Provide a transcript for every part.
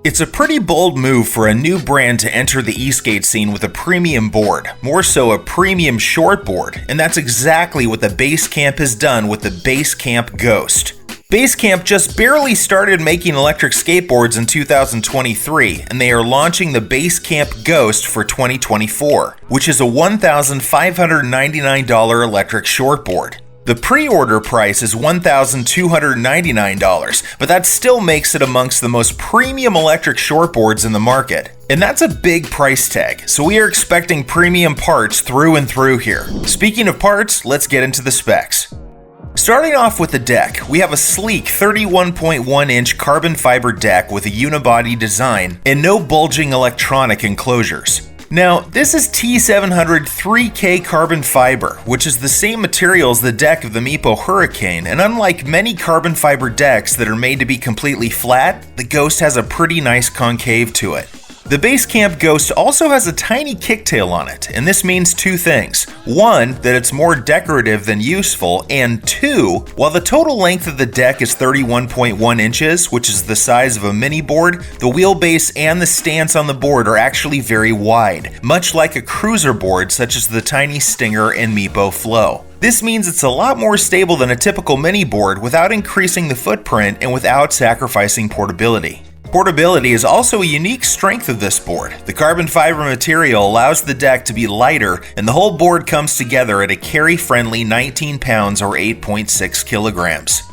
It's a pretty bold move for a new brand to enter the e-skate scene with a premium board, more so a premium shortboard, and that's exactly what the Basecamp has done with the Basecamp Ghost. Basecamp just barely started making electric skateboards in 2023, and they are launching the Basecamp Ghost for 2024, which is a $1,599 electric shortboard. The pre-order price is $1,299, but that still makes it amongst the most premium electric shortboards in the market. And that's a big price tag, so we are expecting premium parts through and through here. Speaking of parts, let's get into the specs. Starting off with the deck, we have a sleek 31.1-inch carbon fiber deck with a unibody design and no bulging electronic enclosures. Now, this is T700 3K carbon fiber, which is the same material as the deck of the Meepo Hurricane, and unlike many carbon fiber decks that are made to be completely flat, the Ghost has a pretty nice concave to it. The Basecamp Ghost also has a tiny kicktail on it, and this means two things. One, that it's more decorative than useful, and two, while the total length of the deck is 31.1 inches, which is the size of a mini board, the wheelbase and the stance on the board are actually very wide, much like a cruiser board such as the Tiny Stinger and Meepo Flow. This means it's a lot more stable than a typical mini board without increasing the footprint and without sacrificing portability. Portability is also a unique strength of this board. The carbon fiber material allows the deck to be lighter, and the whole board comes together at a carry-friendly 19 pounds or 8.6 kilograms.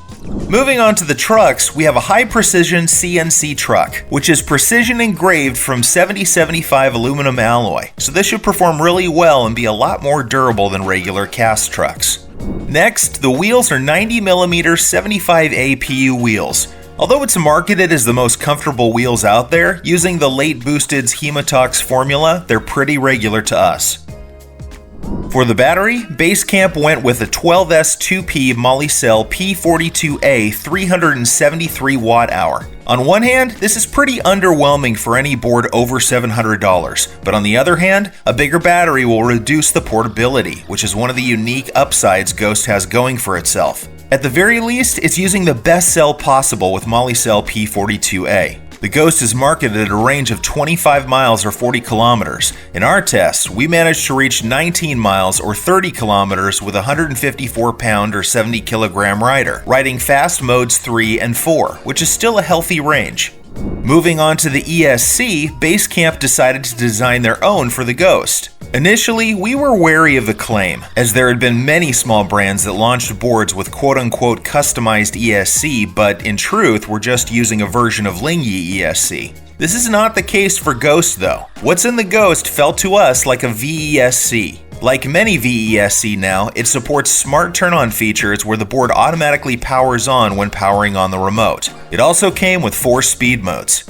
Moving on to the trucks, we have a high-precision CNC truck, which is precision engraved from 7075 aluminum alloy, so this should perform really well and be a lot more durable than regular cast trucks. Next, the wheels are 90mm 75 APU wheels. Although it's marketed as the most comfortable wheels out there, using the late Boosted's Hemotox formula, they're pretty regular to us. For the battery, Basecamp went with a 12S 2P Molicel P42A 373 watt-hour. On one hand, this is pretty underwhelming for any board over $700, but on the other hand, a bigger battery will reduce the portability, which is one of the unique upsides Ghost has going for itself. At the very least, it's using the best cell possible with Molicel P42A. The Ghost is marketed at a range of 25 miles or 40 kilometers. In our tests, we managed to reach 19 miles or 30 kilometers with a 154-pound or 70-kilogram rider, riding fast modes 3 and 4, which is still a healthy range. Moving on to the XESC, Basecamp decided to design their own for the Ghost. Initially, we were wary of the claim, as there had been many small brands that launched boards with quote-unquote customized XESC, but in truth were just using a version of Lingy XESC. This is not the case for Ghost though. What's in the Ghost felt to us like a VESC. Like many VESC now, it supports smart turn-on features where the board automatically powers on when powering on the remote. It also came with 4 speed modes.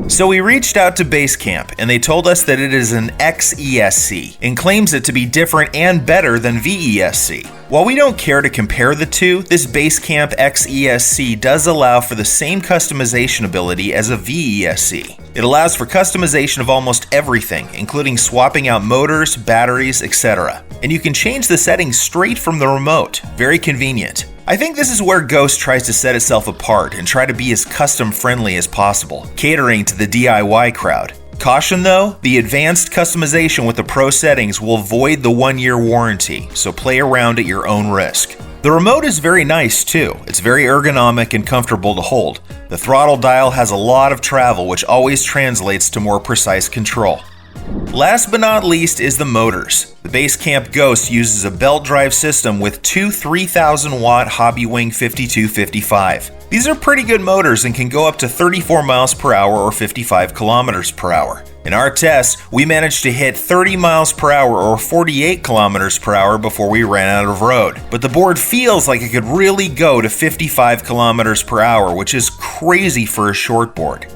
So we reached out to Basecamp, and they told us that it is an XESC, and claims it to be different and better than VESC. While we don't care to compare the two, this Basecamp XESC does allow for the same customization ability as a VESC. It allows for customization of almost everything, including swapping out motors, batteries, etc. And you can change the settings straight from the remote. Very convenient. I think this is where Ghost tries to set itself apart and try to be as custom-friendly as possible, catering to the DIY crowd. Caution though, the advanced customization with the Pro settings will void the 1-year warranty, so play around at your own risk. The remote is very nice too. It's very ergonomic and comfortable to hold. The throttle dial has a lot of travel, which always translates to more precise control. Last but not least is the motors. The Basecamp Ghost uses a belt drive system with two 3,000 watt Hobbywing 5255. These are pretty good motors and can go up to 34 miles per hour or 55 kilometers per hour. In our tests, we managed to hit 30 miles per hour or 48 kilometers per hour before we ran out of road. But the board feels like it could really go to 55 kilometers per hour, which is crazy for a shortboard.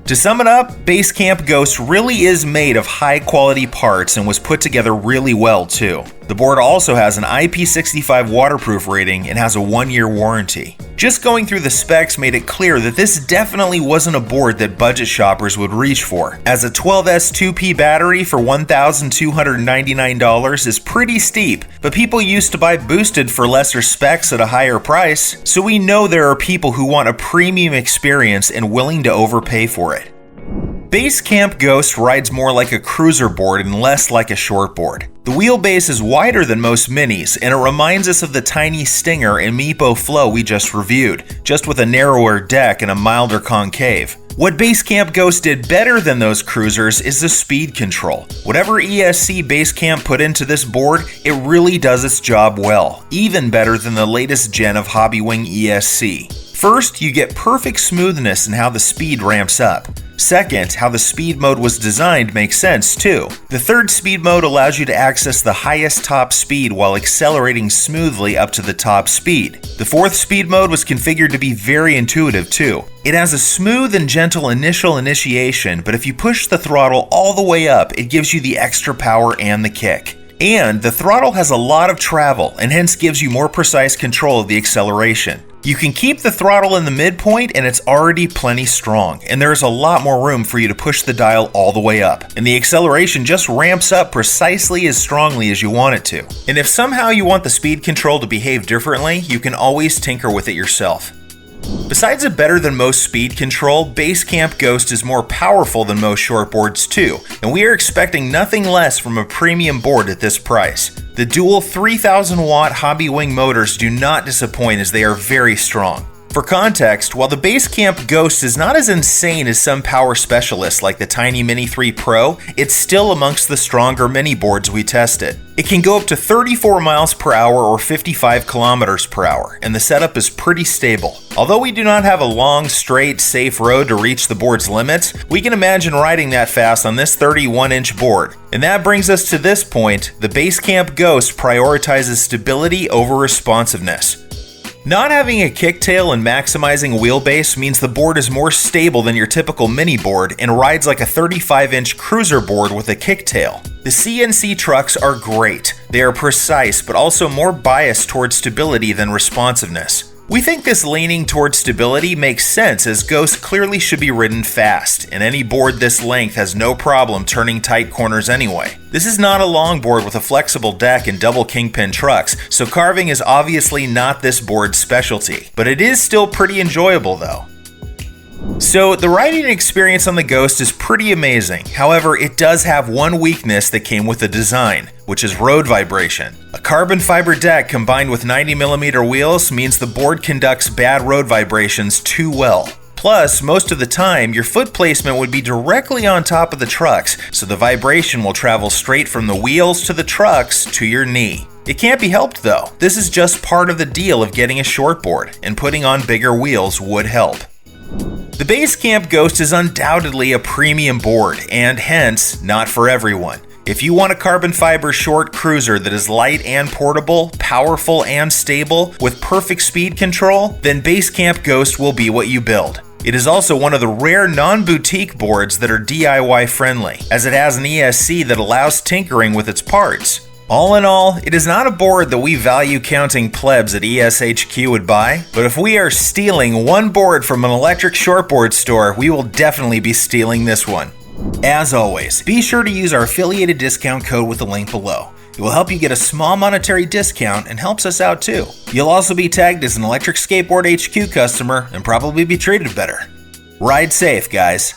To sum it up, Basecamp Ghost really is made of high-quality parts and was put together really well too. The board also has an IP65 waterproof rating and has a 1-year warranty. Just going through the specs made it clear that this definitely wasn't a board that budget shoppers would reach for, as a 12S 2P battery for $1,299 is pretty steep, but people used to buy Boosted for lesser specs at a higher price, so we know there are people who want a premium experience and willing to overpay for it. Basecamp Ghost rides more like a cruiser board and less like a shortboard. The wheelbase is wider than most minis, and it reminds us of the tiny Stinger and Meepo Flow we just reviewed, just with a narrower deck and a milder concave. What Basecamp Ghost did better than those cruisers is the speed control. Whatever ESC Basecamp put into this board, it really does its job well, even better than the latest gen of Hobbywing ESC. First, you get perfect smoothness in how the speed ramps up. Second, how the speed mode was designed makes sense too. The third speed mode allows you to access the highest top speed while accelerating smoothly up to the top speed. The fourth speed mode was configured to be very intuitive too. It has a smooth and gentle initial initiation, but if you push the throttle all the way up, it gives you the extra power and the kick. And the throttle has a lot of travel and hence gives you more precise control of the acceleration. You can keep the throttle in the midpoint and it's already plenty strong, and there's a lot more room for you to push the dial all the way up, and the acceleration just ramps up precisely as strongly as you want it to. And if somehow you want the speed control to behave differently, you can always tinker with it yourself. Besides a better than most speed control, Basecamp Ghost is more powerful than most shortboards too, and we are expecting nothing less from a premium board at this price. The dual 3000 watt Hobbywing motors do not disappoint as they are very strong. For context, while the Basecamp Ghost is not as insane as some power specialists like the Tiny Mini 3 Pro, it's still amongst the stronger mini boards we tested. It can go up to 34 miles per hour or 55 kilometers per hour, and the setup is pretty stable. Although we do not have a long, straight, safe road to reach the board's limits, we can imagine riding that fast on this 31-inch board. And that brings us to this point: the Basecamp Ghost prioritizes stability over responsiveness. Not having a kicktail and maximizing wheelbase means the board is more stable than your typical mini board and rides like a 35-inch cruiser board with a kicktail. The CNC trucks are great. They are precise but also more biased towards stability than responsiveness. We think this leaning towards stability makes sense, as Ghost clearly should be ridden fast, and any board this length has no problem turning tight corners anyway. This is not a long board with a flexible deck and double kingpin trucks, so carving is obviously not this board's specialty, but it is still pretty enjoyable though. So the riding experience on the Ghost is pretty amazing. However, it does have one weakness that came with the design, which is road vibration. A carbon fiber deck combined with 90mm wheels means the board conducts bad road vibrations too well. Plus, most of the time, your foot placement would be directly on top of the trucks, so the vibration will travel straight from the wheels to the trucks to your knee. It can't be helped though. This is just part of the deal of getting a shortboard, and putting on bigger wheels would help. The Basecamp Ghost is undoubtedly a premium board, and hence, not for everyone. If you want a carbon fiber short cruiser that is light and portable, powerful and stable, with perfect speed control, then Basecamp Ghost will be what you build. It is also one of the rare non-boutique boards that are DIY friendly, as it has an ESC that allows tinkering with its parts. All in all, it is not a board that we value counting plebs at ESHQ would buy, but if we are stealing one board from an electric shortboard store, we will definitely be stealing this one. As always, be sure to use our affiliated discount code with the link below. It will help you get a small monetary discount and helps us out too. You'll also be tagged as an Electric Skateboard HQ customer and probably be treated better. Ride safe, guys.